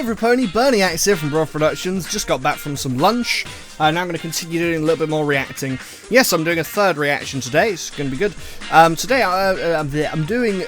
everybody, Bernie Axe here from Broth Productions. Just got back from some lunch. Now I'm going to continue doing a little bit more reacting. Yes, I'm doing a third reaction today. It's going to be good. Today I'm doing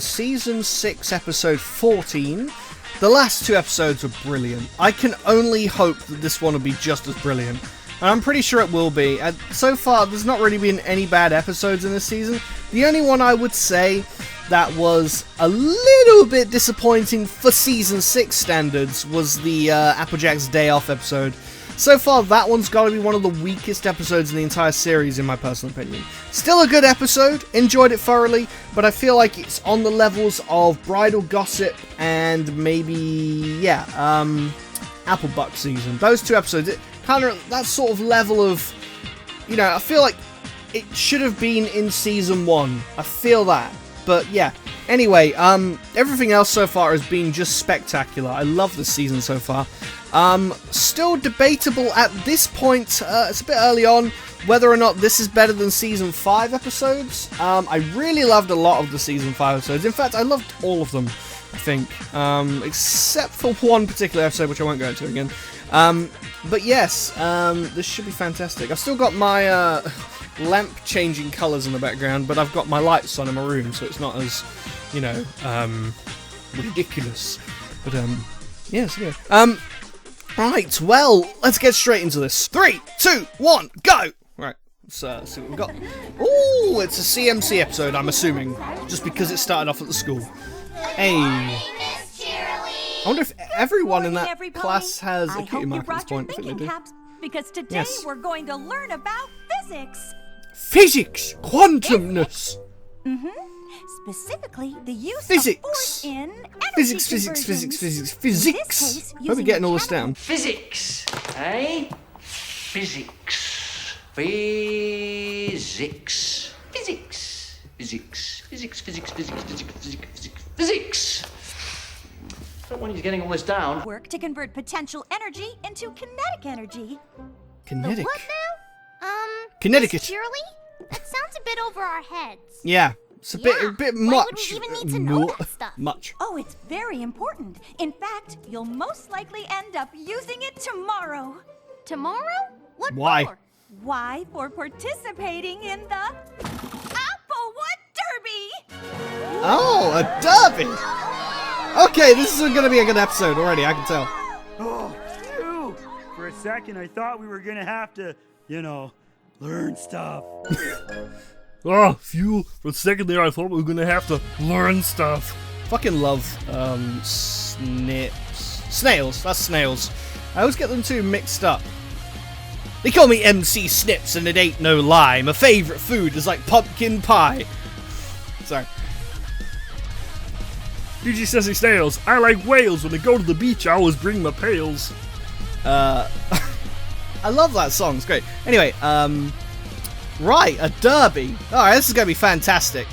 Season 6, Episode 14. The last two episodes were brilliant. I can only hope that this one will be just as brilliant. And I'm pretty sure it will be. So far, there's not really been any bad episodes in this season. The only one I would say that was a little bit disappointing for Season 6 standards was the Applejack's Day Off episode. So far, that one's got to be one of the weakest episodes in the entire series, in my personal opinion. Still a good episode, enjoyed it thoroughly, but I feel like it's on the levels of Bridal Gossip and maybe, yeah, Applebuck Season. Those two episodes, kind of that sort of level of, you know, I feel like it should have been in Season 1. I feel that. But yeah, anyway, everything else so far has been just spectacular. I love this season so far. Still debatable at this point, it's a bit early on, whether or not this is better than Season 5 episodes. I really loved a lot of the Season 5 episodes. In fact, I loved all of them, I think. Except for one particular episode, which I won't go into again. But yes, this should be fantastic. I've still got my lamp changing colours in the background, but I've got my lights on in my room, so it's not as, you know, ridiculous. But yes, yeah. Right, well, let's get straight into this. 3, 2, 1, go! Right, let's see what we've got. Ooh, it's a CMC episode, I'm assuming, just because it started off at the school. Hey. I wonder if everyone in that class has a cutie mark at this point. I think they do. Because today we're going to learn about physics. Physics! Quantumness! Specifically, the use physics. of force in Physics. Physics. Hope we're getting all this down. Physics, eh? Physics. Physics. Physics. Physics. Physics. Physics. Physics. Physics. Physics. I don't want you getting all this down. Work to convert potential energy into kinetic energy. Kinetic. The what now? Connecticut. Miss Shirley? That sounds a bit over our heads. Yeah. It's a bit Why much. would we even need to know that stuff? Much. Oh, it's very important. In fact, you'll most likely end up using it tomorrow. Tomorrow? What Why? for? Why? For participating in the Applewood Derby. Oh, a derby! Okay, this is going to be a good episode already, I can tell. Oh, phew. For a second, I thought we were going to have to, you know, learn stuff. Oh, phew. For a second there, I thought we were gonna have to learn stuff. Fucking love, snails. That's snails. I always get them two mixed up. They call me MC Snips and it ain't no lie. My favorite food is like pumpkin pie. Sorry. DG says he snails. I like whales. When they go to the beach, I always bring my pails. I love that song. It's great. Anyway, right, a derby. Alright, this is going to be fantastic.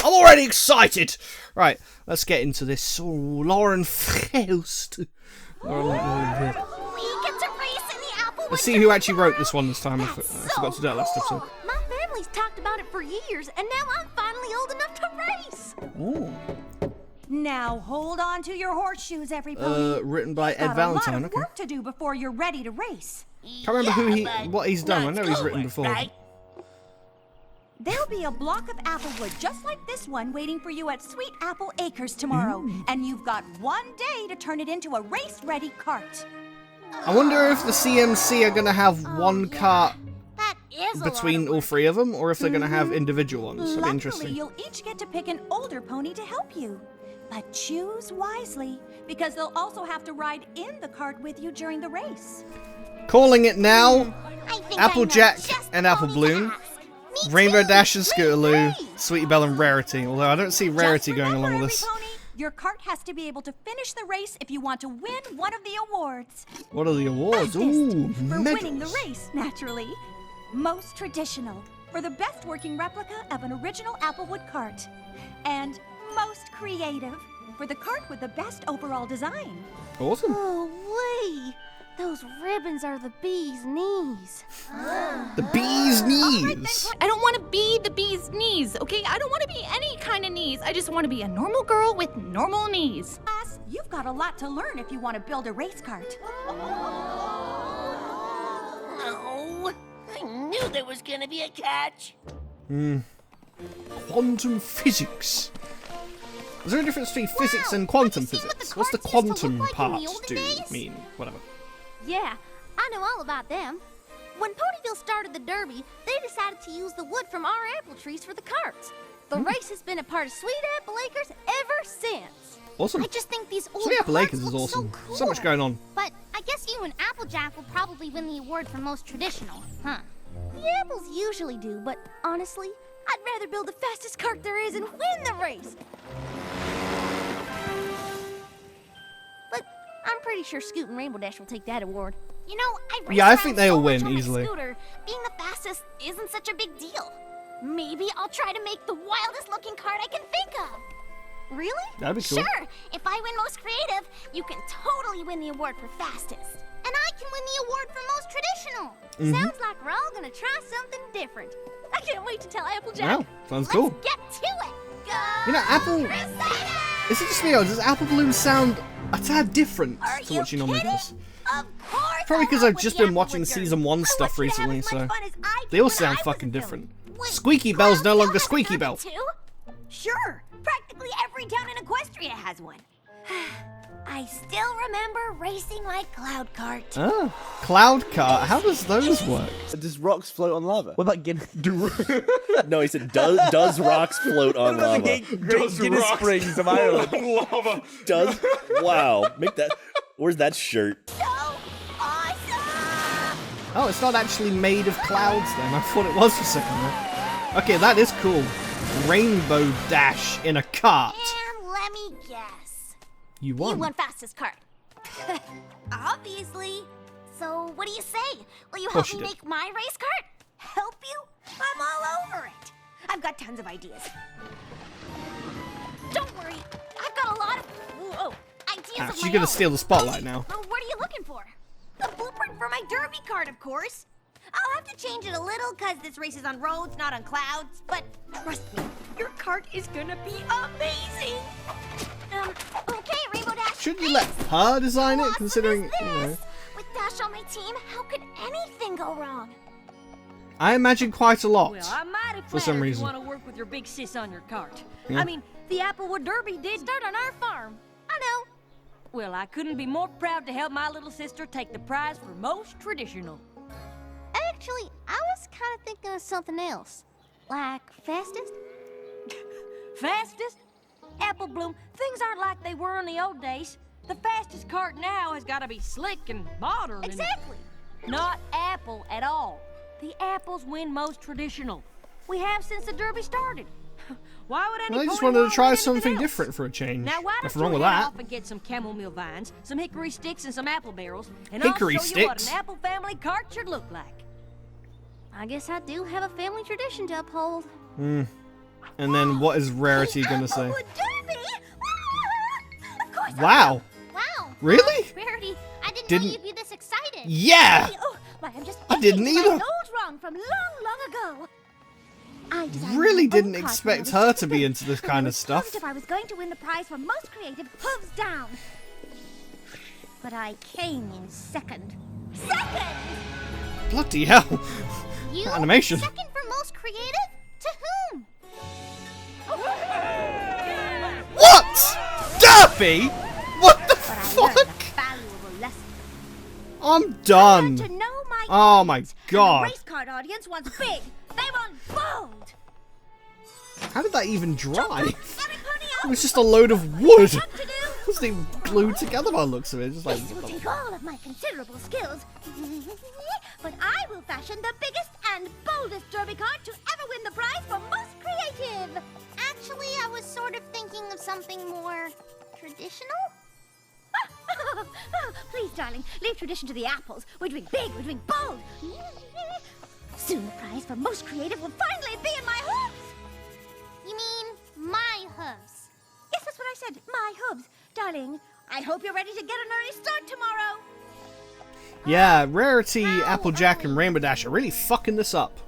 I'm already excited. Right, let's get into this. Oh, Lauren Faust. We get to race in the Applewood. Let's see who actually wrote this one this time. I forgot to do that last episode. My family's talked about it for years, and now I'm finally old enough to race. Ooh. Now hold on to your horseshoes, everybody. Written by You've Ed got Valentine. a lot of Okay. work to do before you're ready to race. Can't remember what he's done. I know he's written before. Right? There'll be a block of applewood just like this one waiting for you at Sweet Apple Acres tomorrow. And you've got 1 day to turn it into a race-ready cart. I wonder if the CMC are going to have one cart That is a between lot of all work. three of them, or if they're going to have individual ones. That'd be Luckily, interesting. you'll each get to pick an older pony to help you. But choose wisely, because they'll also have to ride in the cart with you during the race. Calling it now. I think Applejack I know just and the Apple pony to Bloom. ask. Me Rainbow too. Dash and Scootaloo, Yay! Sweetie Belle and Rarity. Although I don't see Rarity Just going remember, along with this. every pony, your cart has to be able to finish the race if you want to win one of the awards. What are the awards? Fastest, Ooh, for medals. winning the race, naturally. Most traditional, for the best working replica of an original Applewood cart. And most creative, for the cart with the best overall design. Awesome. Oh, wait. Those ribbons are the bee's knees. The bee's knees. I don't want to be the bee's knees, okay? I don't want to be any kind of knees. I just want to be a normal girl with normal knees. Class, You've got a lot to learn if you want to build a race cart. Oh, I knew there was gonna be a catch. Quantum physics. Is there a difference between physics and quantum have you seen what physics? the What's the carts used to quantum look like in part the olden do days? mean? Whatever. Yeah, I know all about them. When Ponyville started the Derby, they decided to use the wood from our apple trees for the carts. The race has been a part of Sweet Apple Acres ever since. Awesome. I just think these old Sweet Apple carts Acres is look awesome. So, cool. So much going on. But I guess you and Applejack will probably win the award for most traditional, huh? The apples usually do, but honestly, I'd rather build the fastest cart there is and win the race. But I'm pretty sure Scoot and Rainbow Dash will take that award. You know, I think they'll win easily. Scooter. Being the fastest isn't such a big deal. Maybe I'll try to make the wildest looking cart I can think of. Really? That'd be cool. Sure. If I win most creative, you can totally win the award for fastest. And I can win the award for most traditional. Sounds like we're all gonna try something different. I can't wait to tell Applejack. Wow, sounds cool. Let's get to it. Go You know, Apple... Crusaders! Is it just me or does Apple Balloon sound a tad different Are to what she you normally kidding? does? Of course. Probably because I'll I've help just with the been watching Applewood season Derby. 1 I stuff want you to have recently, as so... much fun as I They did all when sound I was fucking a different. villain. Wait, Squeaky Bell's no Cloud longer still has a Squeaky derby Bell. too? Sure, practically every town in Equestria has one. I still remember racing my cloud cart. Ah, Cloud Cart. How does those work? Does rocks float on lava? What about Guinness? No, he said, does rocks float on lava? Great Guinness Springs of Ireland. Lava. Does? Wow. Make that. Where's that shirt? So awesome! Oh, it's not actually made of clouds then. I thought it was for a second there. Okay, that is cool. Rainbow Dash in a cart. And let me guess. You You won. won fastest cart. Obviously. So what do you say? Will you course help you me did. make my race cart? Help you? I'm all over it. I've got tons of ideas. Don't worry. I've got a lot of ideas Ah, of she's my gonna own. steal the spotlight now. Oh, what are you looking for? The blueprint for my derby cart, of course. I'll have to change it a little because this race is on roads, not on clouds. But trust me, your cart is gonna be amazing. Okay, Rainbow Dash. Shouldn't you let her design it, Awesome considering, is you know... this? With Dash on my team, how could anything go wrong? I imagine quite a lot. Well, I'm mighty For some flattered reason. you want to work with your big sis on your cart. Yeah. I mean, the Applewood Derby did start on our farm. I know. Well, I couldn't be more proud to help my little sister take the prize for most traditional. Actually, I was kind of thinking of something else. Like fastest? Fastest? Apple Bloom, things aren't like they were in the old days. The fastest cart now has got to be slick and modern. Exactly. And not Apple at all. The apples win most traditional. We have since the Derby started. Why would any Well, I just pony wanted to want try anything something else? different for a change. Now, why Nothing don't wrong you with head that. off and get some chamomile vines, some hickory sticks, and some apple barrels, and Hickory I'll show you what sticks? an apple family cart should look like. I guess I do have a family tradition to uphold. And then what is Rarity gonna say? Applewood Derby! Of course I Wow. will. Wow. Really? Rarity, I didn't Didn't- know you'd be this excited. Yeah! Oh, why, I'm just I didn't aching 'cause either. My nose wrong from long ago. I designed Really my own didn't cart expect when I was her to be stupid, into this and kind I of was stuff. positive I was going to win the prize for most creative, hooves down. But I came in second. Second! Bloody hell. You? Animation. Second for most creative? To whom? What? Derby? What the But I learned fuck? a valuable lesson. I'm I had done. to know my Oh my audience, and god. the race cart audience wants big. They want bold. How did that even dry? Every pony It out. was just a load of wood. What to do? It wasn't even glued together by the looks of it. Just like, This will take all of my considerable skills. But I will fashion the biggest and boldest derby cart to ever win the prize for most creative. Actually, I was sort of thinking of something more traditional. Please, darling, leave tradition to the apples. We're doing big, we're doing bold. Soon the prize for most creative will finally be in my hooves. You mean my hooves? Yes, that's what I said, my hooves. Darling, I hope you're ready to get an early start tomorrow. yeah, Rarity, Applejack, and Rainbow Dash are really fucking this up.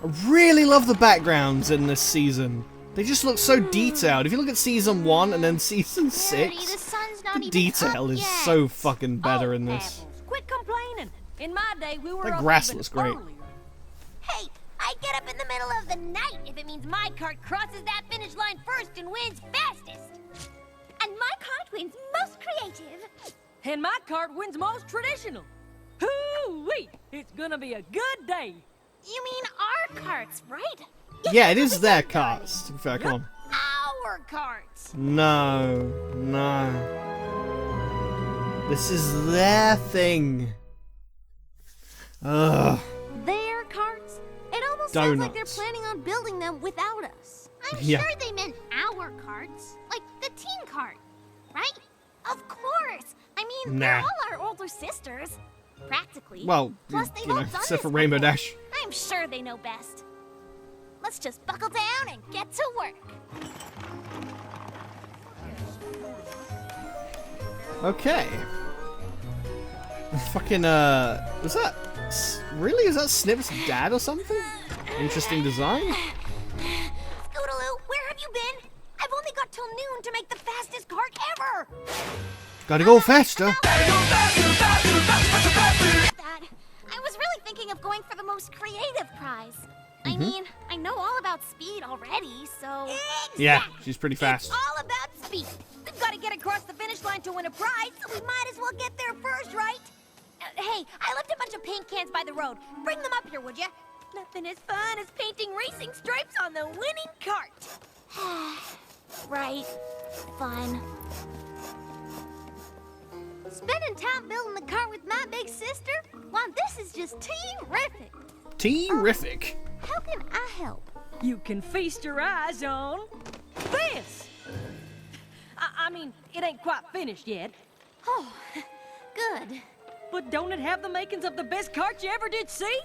I really love the backgrounds in this season. They just look so detailed. If you look at season 1 and then season 6, the detail is so fucking better in this. Apples, quit complaining. In my day, we were That up grass even looks great. earlier. Hey, I get up in the middle of the night if it means my cart crosses that finish line first and wins fastest. And my cart wins most creative. And my cart wins most traditional. Hoo-wee! It's gonna be a good day. You mean our carts, right? Yeah, it is their carts. To be fair, come on. Our carts. No, no. This is their thing. Ugh. Their carts? It almost sounds like they're Donuts. planning on building them without us. I'm Yeah. sure they meant our carts. Like the teen cart, right? Of course. I mean, they're Nah. all our older sisters. Practically. Well, Plus, they've you all know, done except for this Rainbow before. Dash. I'm sure they know best. Let's just buckle down and get to work. Okay. Fucking, was that... Really? Is that Snip's dad or something? Interesting design. Scootaloo, where have you been? I've only got till noon to make the fastest cart ever. Gotta go faster. That. I was really thinking of going for the most creative prize. I mean, I know all about speed already, so... Yeah, she's pretty fast. It's all about speed. We've got to get across the finish line to win a prize, so we might as well get there first, right? Hey, I left a bunch of paint cans by the road. Bring them up here, would you? Nothing as fun as painting racing stripes on the winning cart. Right. Fun. Spending time building the cart with my big sister? Why, this is just terrific. Terrific. How can I help? You can feast your eyes on this. I mean, it ain't quite finished yet, Oh, good. but don't it have the makings of the best cart you ever did see?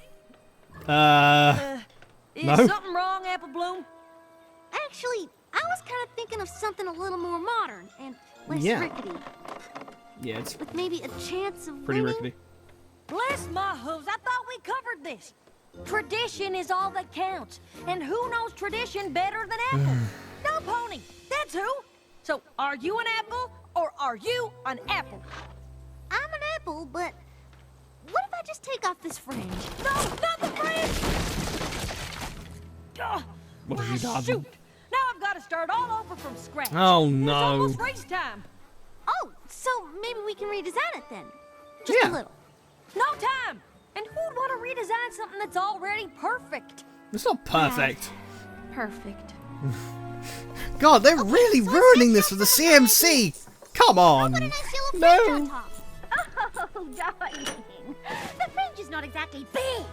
Is No. something wrong, Apple Bloom? Actually, I was kind of thinking of something a little more modern and less Yeah. rickety, Yeah, it's with maybe a chance of pretty winning. rickety. Bless my hooves, I thought we covered this. Tradition is all that counts, and who knows tradition better than Apple? No, Pony, that's who. So, are you an apple, or are you an apple? I'm an apple, but what if I just take off this fringe? No, not the fringe! What have you done? Shoot! Now I've got to start all over from scratch. Oh, It's no. almost race time. Oh, so maybe we can redesign it then. Just Yeah. a little. No time! And who'd want to redesign something that's already perfect? It's not perfect. Perfect. God, they're really ruining this with the CMC. Come on. Put a nice yellow fringe No. on top. Oh, darling. The fringe is not exactly big,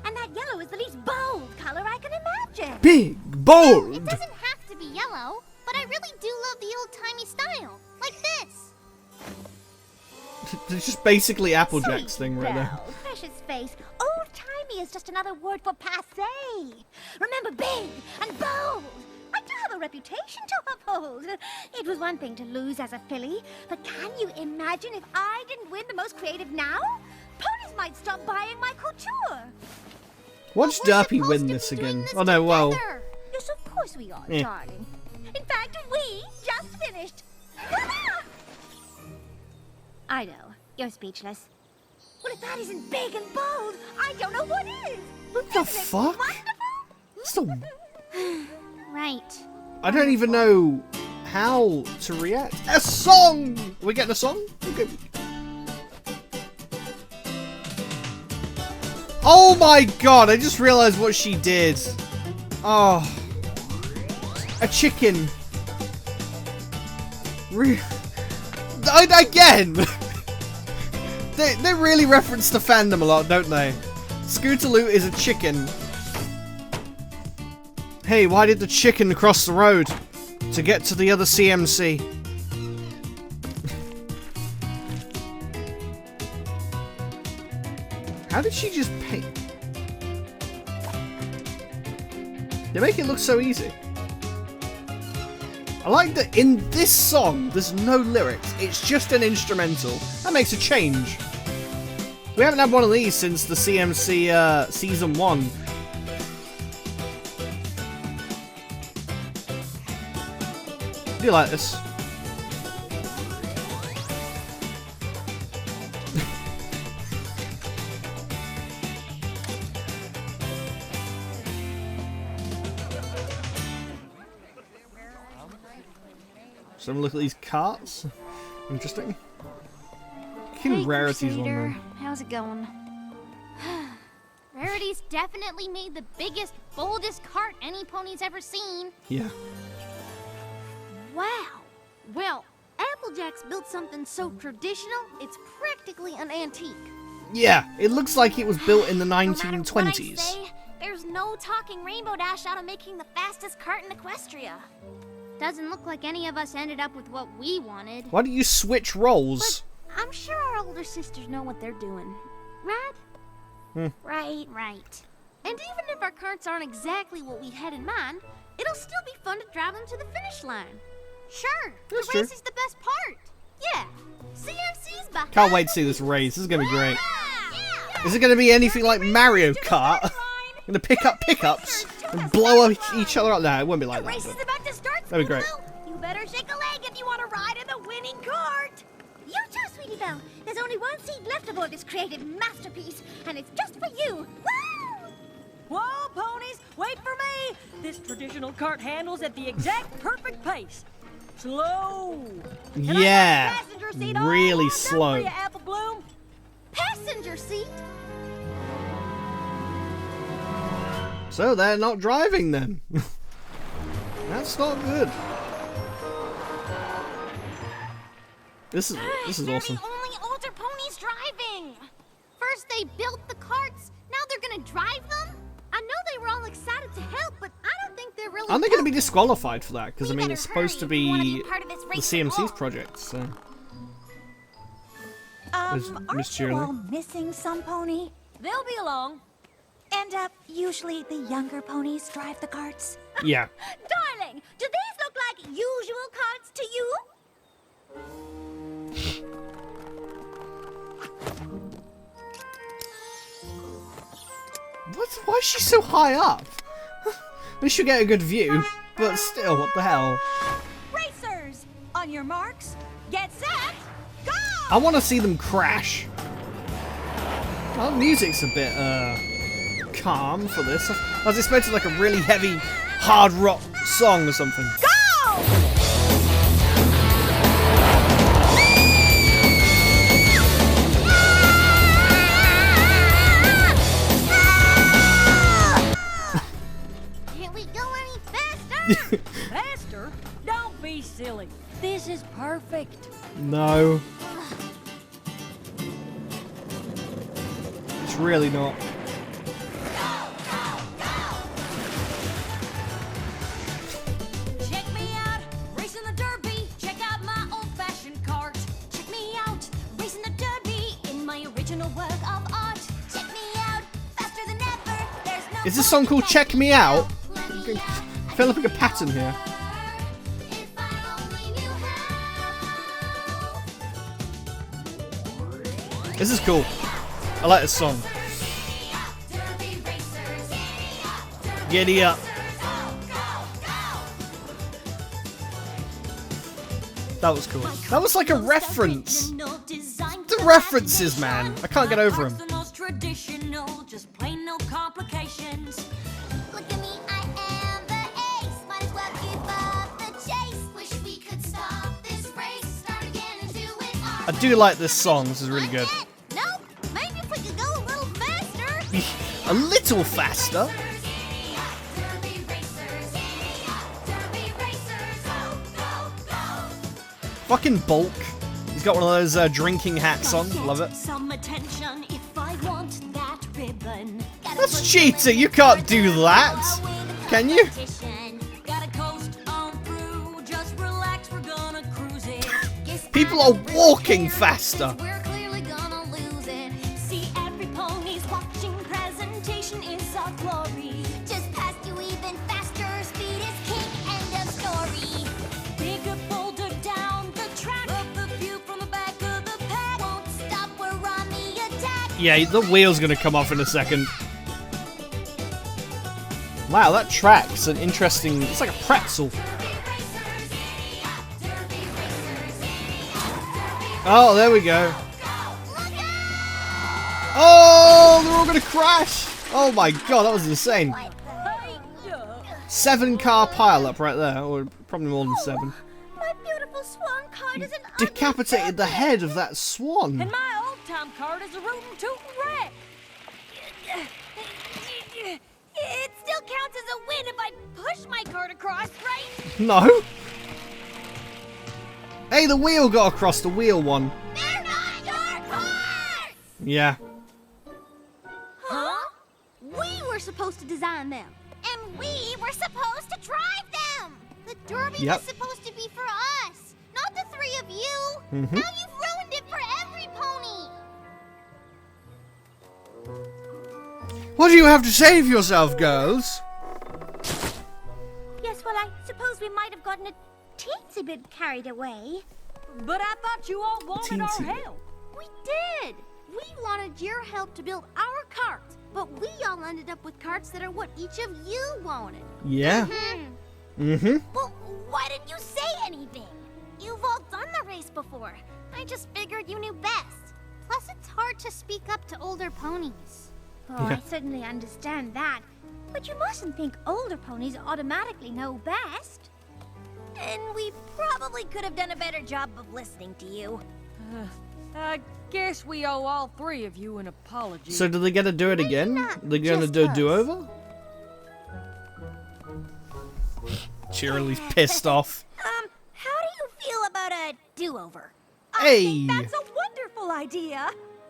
and that yellow is the least bold color I can imagine. Big, It bold. doesn't have to be yellow, but I really do love the old-timey style, like this. It's just basically Applejack's thing right there. Belle, precious face, old-timey is just another word for passé. Remember, big and bold. I do have a reputation to uphold. It was one thing to lose as a filly, but can you imagine if I didn't win the most creative now? Ponies might stop buying my couture. Watch But we're Derpy supposed win to be this doing again. this Oh no, well. together. Yes, of course we are, Eh. darling. In fact, we just finished. I know, you're speechless. Well, if that isn't big and bold, I don't know what is. What the Isn't it fuck? wonderful? It's the- Right. I don't even know how to react. A song! Are we getting a song? Okay. Oh my god, I just realized what she did. Oh. A chicken. Again! They really reference the fandom a lot, don't they? Scootaloo is a chicken. Hey, why did the chicken cross the road to get to the other CMC? How did she just paint? They make it look so easy. I like that in this song, there's no lyrics. It's just an instrumental. That makes a change. We haven't had one of these since the CMC Season 1. do like this. So have a look at these carts. Interesting. Hey, rarities on them. How's it going? Rarity's definitely made the biggest, boldest cart any pony's ever seen. Yeah. Wow. Well, Applejack's built something so traditional, it's practically an antique. Yeah, it looks like it was built in the No matter 1920s. what I say, there's no talking Rainbow Dash out of making the fastest cart in Equestria. Doesn't look like any of us ended up with what we wanted. Why don't you switch roles? But I'm sure our older sisters know what they're doing. Right? Right. And even if our carts aren't exactly what we had in mind, it'll still be fun to drive them to the finish line. Sure, That's the true. race is the best part. Yeah, CMC's behind. Can't wait to see this race. This is gonna be great. Is it gonna be anything like Mario Kart? Gonna pick up pickups and blow each other up? No, it won't be like The race that. is about to start, That'd be great. Sweetie Belle. You better shake a leg if you want to ride in the winning cart. You too, Sweetie Belle. There's only one seat left aboard this creative masterpiece, and it's just for you. Woo! Whoa, ponies, wait for me. This traditional cart handles at the exact perfect pace. Slow. And I got Yeah, the passenger seat all really warmed up slow. for you, Apple Bloom. Passenger seat? So they're not driving then. That's not good. This is They're awesome. the only older ponies driving. First they built the carts, now they're gonna drive them? I know they were all excited to help, but I don't think they're really Aren't they going to be helping. disqualified for that? Because I We mean, better it's supposed to hurry if we wanna be be part of this the race CMC's at all. project. So Miss Aren't you Shirley? all missing some pony? They'll be along. And, usually the younger ponies drive the carts. yeah. Darling, do these look like usual carts to you? What? Why is she so high up? At least you get a good view. But still, what the hell? Racers! On your marks, get set, go! I want to see them crash. Well, the music's a bit calm for this. I was expecting like a really heavy, hard rock song or something. Go! Can't we go any faster? Faster? Don't be silly. This is perfect. No. It's really not. Check me out, racing the derby. Check out my old-fashioned cart. Check me out, racing the derby in my original work of art. Check me out, faster than ever. There's no Is this song called Check Me Out? I feel like a pattern here. If I only knew how. This is cool. I like this song. Derby racers, Giddy up. That was cool. That was like a reference. The references, man. I can't get over them. The most traditional, just plain no complications. Look at me, I am the ace. Might as well give up the chase. Wish we could stop this race. Start again and do it our I do like this song. This is really good. Nope, maybe if we could go a little faster. A little faster. Derby racers, derby racers, go, go, go. Fucking Bulk. He's got one of those drinking hats on. Love it. Some attention if I want that ribbon. That's cheating. You can't do that. Can you? Gotta coast on through, just relax, we're gonna cruise it. People are walking faster. We're clearly gonna lose it. See every pony's watching, presentation is our glory. Just past you even faster. Speed is king, end of story. Bigger, bolder down the track. Love the view from the back of the pack. Won't stop, we're on the attack. Yeah, the wheel's gonna come off in a second. Wow, that track's an interesting. It's like a pretzel. Oh, there we go. Oh, they're all gonna crash. Oh my god, that was insane. 7-car pileup right there, or probably more than 7. My beautiful swan cart is an Decapitated the head of that swan. And my old-time cart is a rootin' tootin' wreck. It still counts as a win if I push my cart across, right? No. Hey, the wheel got across, the wheel one. They're not your carts! Yeah. Huh? We were supposed to design them. And we were supposed to drive them. The Derby was supposed to be for us, not the 3 of you. Now you've ruined it for every pony. What do you have to say for yourself, girls? Yes, well, I suppose we might have gotten a teensy bit carried away. But I thought you all wanted our help. We did. We wanted your help to build our carts, but we all ended up with carts that are what each of you wanted. Yeah. Well, why didn't you say anything? You've all done the race before. I just figured you knew best. Plus, it's hard to speak up to older ponies. Oh, I certainly understand that. But you mustn't think older ponies automatically know best. And we probably could have done a better job of listening to you. I guess we owe all 3 of you an apology. So do they get to do it again? They're gonna do a do-over? Cheerily's pissed off. How do you feel about a do-over? Hey! That's a wonderful idea.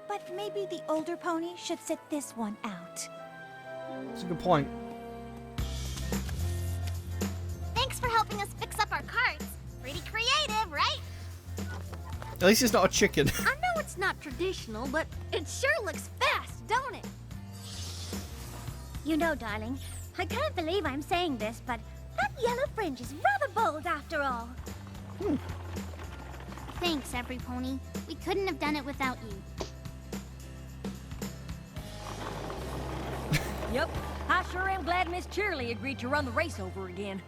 But maybe the older pony should sit this one out. That's a good point. Thanks for helping us fix up our carts. Pretty creative, right? At least it's not a chicken. I know it's not traditional, but it sure looks fast, don't it? You know, darling, I can't believe I'm saying this, but that yellow fringe is rather bold after all. Thanks, every pony. We couldn't have done it without you. Yep, I sure am glad Miss Cheerily agreed to run the race over again.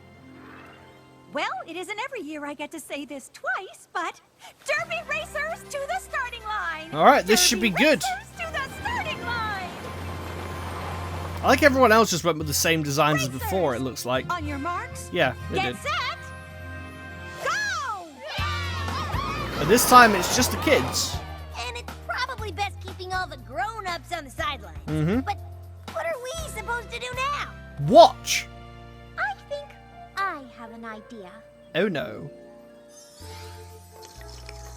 Well, it isn't every year I get to say this twice, but Derby racers to the starting line. All right, this should be good. Racers to the starting line. I like everyone else just went with the same designs as before, it looks like. On your marks. Yeah, they did. Get set. Go! But this time it's just the kids. And it's probably best keeping all the grown-ups on the sidelines. But what are we supposed to do now? Watch. I think I have an idea. Oh no.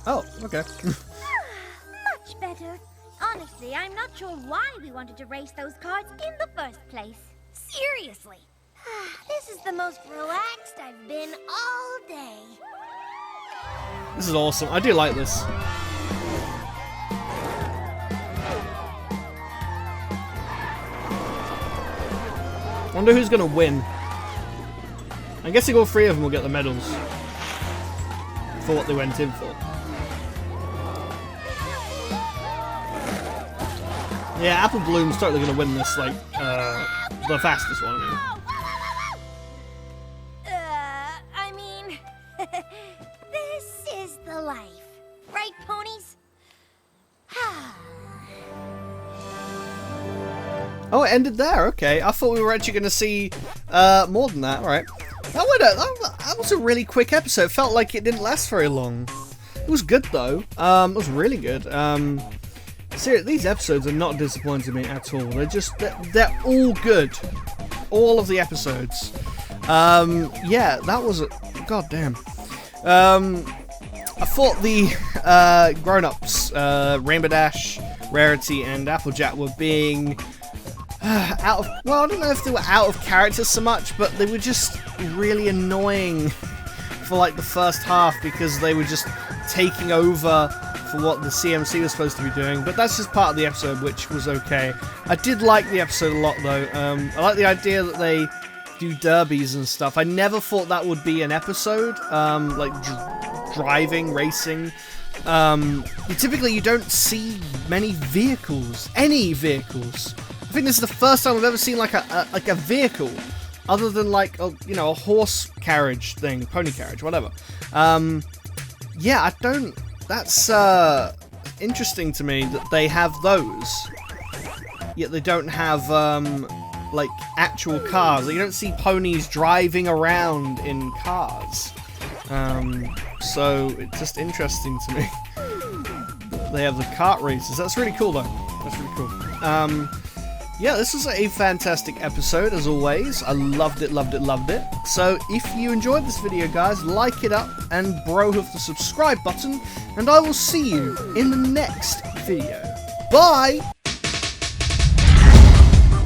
Oh, okay. Much better. Honestly, I'm not sure why we wanted to race those carts in the first place. Seriously. This is the most relaxed I've been all day. This is awesome. I do like this. Wonder who's gonna win. I'm guessing all 3 of them will get the medals for what they went in for. Yeah, Apple Bloom's totally gonna win this, like, the fastest one, I mean. I mean, this is the life. Right, ponies? Oh, it ended there. Okay, I thought we were actually going to see more than that. All right, that was a really quick episode. It felt like it didn't last very long. It was good though. It was really good. Seriously, these episodes are not disappointing me at all. They're all good. All of the episodes. Yeah, that was a goddamn. I thought the grown-ups, Rainbow Dash, Rarity, and Applejack were being out of, well, I don't know if they were out of character so much, but they were just really annoying for like the first half because they were just taking over for what the CMC was supposed to be doing, but that's just part of the episode, which was okay. I did like the episode a lot though. I like the idea that they do derbies and stuff. I never thought that would be an episode, like driving, racing. Typically you don't see many vehicles, any vehicles. I think this is the first time I've ever seen like a vehicle, other than like a, you know, a horse carriage thing, pony carriage, whatever. Yeah, I don't That's interesting to me that they have those, yet they don't have like actual cars. You don't see ponies driving around in cars. So it's just interesting to me. They have the kart races. That's really cool, though. That's really cool. Yeah, this was a fantastic episode, as always. I loved it, loved it, loved it. So, if you enjoyed this video, guys, like it up and hit the subscribe button, and I will see you in the next video. Bye!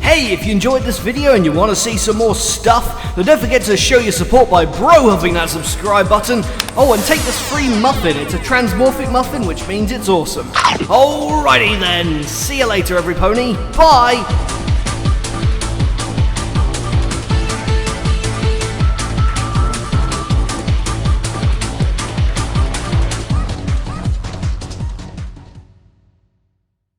Hey, if you enjoyed this video and you want to see some more stuff, then don't forget to show your support by huffing that subscribe button. Oh, and take this free muffin. It's a transmorphic muffin, which means it's awesome. Alrighty then, see you later, every pony. Bye!